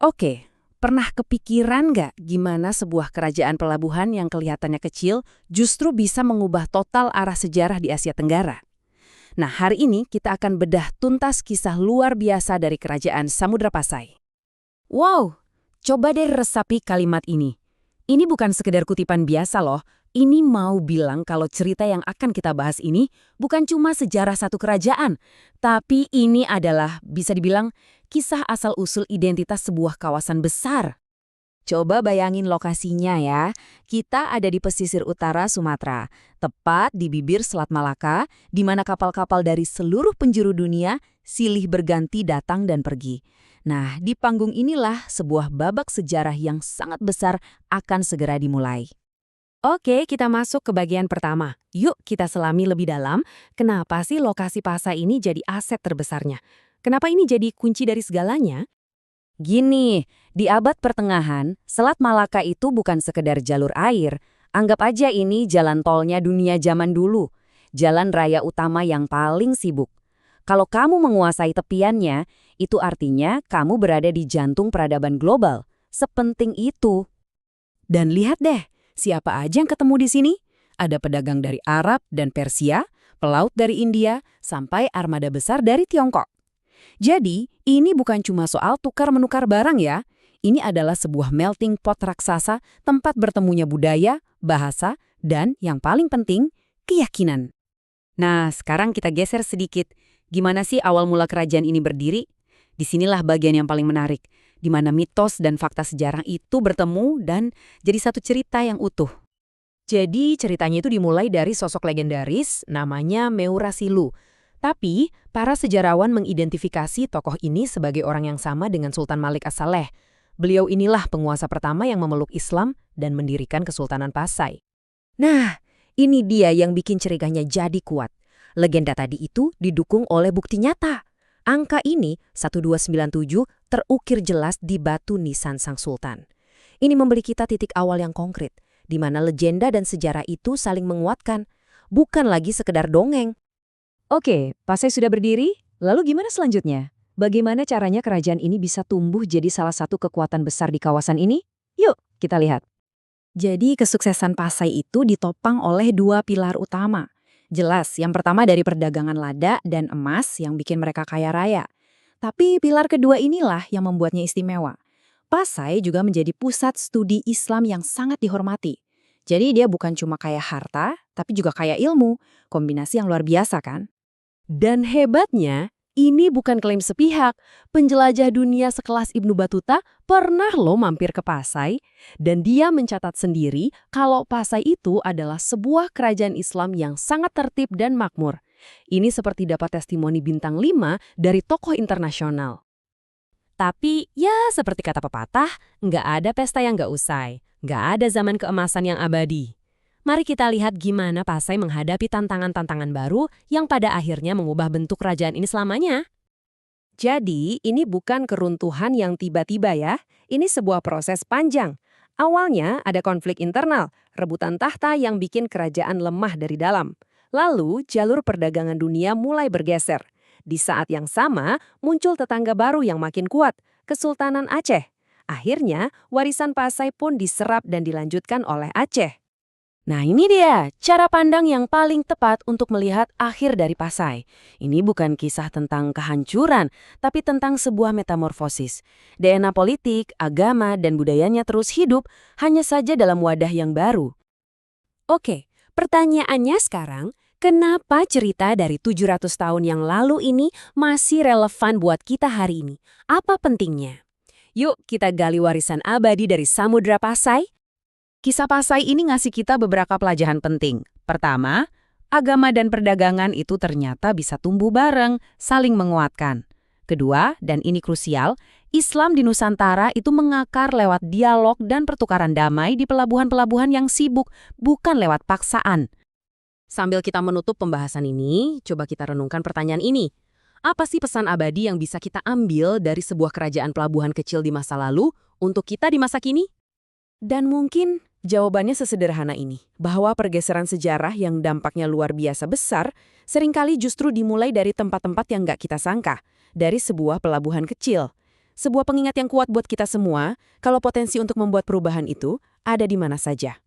Oke, pernah kepikiran nggak gimana sebuah kerajaan pelabuhan yang kelihatannya kecil justru bisa mengubah total arah sejarah di Asia Tenggara? Nah, hari ini kita akan bedah tuntas kisah luar biasa dari kerajaan Samudra Pasai. Wow, coba deh resapi kalimat ini. Ini bukan sekedar kutipan biasa loh. Ini mau bilang kalau cerita yang akan kita bahas ini bukan cuma sejarah satu kerajaan, tapi ini adalah, bisa dibilang, kisah asal-usul identitas sebuah kawasan besar. Coba bayangin lokasinya ya. Kita ada di pesisir utara Sumatera, tepat di bibir Selat Malaka, di mana kapal-kapal dari seluruh penjuru dunia silih berganti datang dan pergi. Nah, di panggung inilah sebuah babak sejarah yang sangat besar akan segera dimulai. Oke, kita masuk ke bagian pertama. Yuk kita selami lebih dalam, kenapa sih lokasi Pasai ini jadi aset terbesarnya? Kenapa ini jadi kunci dari segalanya? Gini, di abad pertengahan, Selat Malaka itu bukan sekedar jalur air. Anggap aja ini jalan tolnya dunia zaman dulu. Jalan raya utama yang paling sibuk. Kalau kamu menguasai tepiannya, itu artinya kamu berada di jantung peradaban global. Sepenting itu. Dan lihat deh, siapa aja yang ketemu di sini? Ada pedagang dari Arab dan Persia, pelaut dari India, sampai armada besar dari Tiongkok. Jadi, ini bukan cuma soal tukar-menukar barang ya. Ini adalah sebuah melting pot raksasa, tempat bertemunya budaya, bahasa, dan yang paling penting, keyakinan. Nah, sekarang kita geser sedikit. Gimana sih awal mula kerajaan ini berdiri? Disinilah bagian yang paling menarik, di mana mitos dan fakta sejarah itu bertemu dan jadi satu cerita yang utuh. Jadi ceritanya itu dimulai dari sosok legendaris namanya Meurasilu. Tapi, para sejarawan mengidentifikasi tokoh ini sebagai orang yang sama dengan Sultan Malik As-Saleh. Beliau inilah penguasa pertama yang memeluk Islam dan mendirikan Kesultanan Pasai. Nah, ini dia yang bikin ceriganya jadi kuat. Legenda tadi itu didukung oleh bukti nyata. Angka ini, 1297, terukir jelas di batu nisan Sang Sultan. Ini memberi kita titik awal yang konkret, di mana legenda dan sejarah itu saling menguatkan, bukan lagi sekedar dongeng. Oke, Pasai sudah berdiri, lalu gimana selanjutnya? Bagaimana caranya kerajaan ini bisa tumbuh jadi salah satu kekuatan besar di kawasan ini? Yuk, kita lihat. Jadi kesuksesan Pasai itu ditopang oleh dua pilar utama. Jelas, yang pertama dari perdagangan lada dan emas yang bikin mereka kaya raya. Tapi pilar kedua inilah yang membuatnya istimewa. Pasai juga menjadi pusat studi Islam yang sangat dihormati. Jadi dia bukan cuma kaya harta, tapi juga kaya ilmu. Kombinasi yang luar biasa kan? Dan hebatnya, ini bukan klaim sepihak. Penjelajah dunia sekelas Ibnu Battuta pernah loh mampir ke Pasai, dan dia mencatat sendiri kalau Pasai itu adalah sebuah kerajaan Islam yang sangat tertib dan makmur. Ini seperti dapat testimoni bintang 5 dari tokoh internasional. Tapi ya seperti kata pepatah, nggak ada pesta yang nggak usai, nggak ada zaman keemasan yang abadi. Mari kita lihat gimana Pasai menghadapi tantangan-tantangan baru yang pada akhirnya mengubah bentuk kerajaan ini selamanya. Jadi, ini bukan keruntuhan yang tiba-tiba ya. Ini sebuah proses panjang. Awalnya ada konflik internal, rebutan tahta yang bikin kerajaan lemah dari dalam. Lalu, jalur perdagangan dunia mulai bergeser. Di saat yang sama, muncul tetangga baru yang makin kuat, Kesultanan Aceh. Akhirnya, warisan Pasai pun diserap dan dilanjutkan oleh Aceh. Nah ini dia, cara pandang yang paling tepat untuk melihat akhir dari Pasai. Ini bukan kisah tentang kehancuran, tapi tentang sebuah metamorfosis. DNA politik, agama, dan budayanya terus hidup, hanya saja dalam wadah yang baru. Oke, pertanyaannya sekarang, kenapa cerita dari 700 tahun yang lalu ini masih relevan buat kita hari ini? Apa pentingnya? Yuk kita gali warisan abadi dari Samudra Pasai. Kisah Pasai ini ngasih kita beberapa pelajaran penting. Pertama, agama dan perdagangan itu ternyata bisa tumbuh bareng, saling menguatkan. Kedua, dan ini krusial, Islam di Nusantara itu mengakar lewat dialog dan pertukaran damai di pelabuhan-pelabuhan yang sibuk, bukan lewat paksaan. Sambil kita menutup pembahasan ini, coba kita renungkan pertanyaan ini. Apa sih pesan abadi yang bisa kita ambil dari sebuah kerajaan pelabuhan kecil di masa lalu untuk kita di masa kini? Dan mungkin jawabannya sesederhana ini, bahwa pergeseran sejarah yang dampaknya luar biasa besar seringkali justru dimulai dari tempat-tempat yang nggak kita sangka, dari sebuah pelabuhan kecil. sebuah pengingat yang kuat buat kita semua kalau potensi untuk membuat perubahan itu ada di mana saja.